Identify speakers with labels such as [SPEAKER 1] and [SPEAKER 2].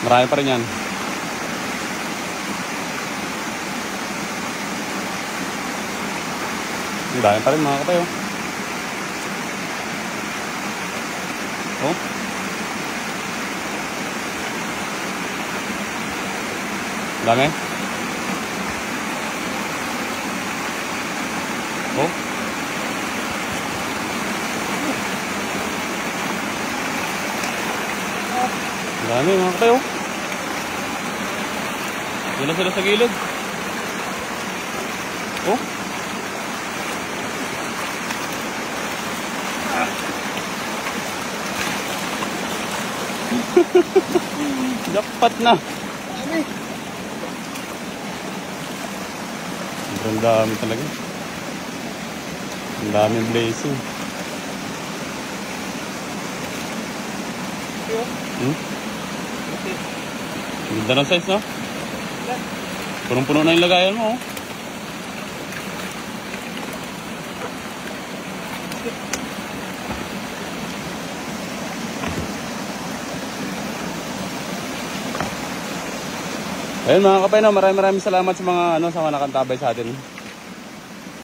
[SPEAKER 1] Marami pa rin yan. Dami pa rin mga kapay, oh. Oh. Dami. Oh. Dami mga kapay, oh. Yan na sila sa gilid. Oh. Jackpot na. Ang dami talaga. Ang dami blazing. Ganda ng size, no? Punong-puno na yung lagayan mo, oh. Ayun mga kapay, no, maraming salamat sa mga sa mga nakantabay sa atin.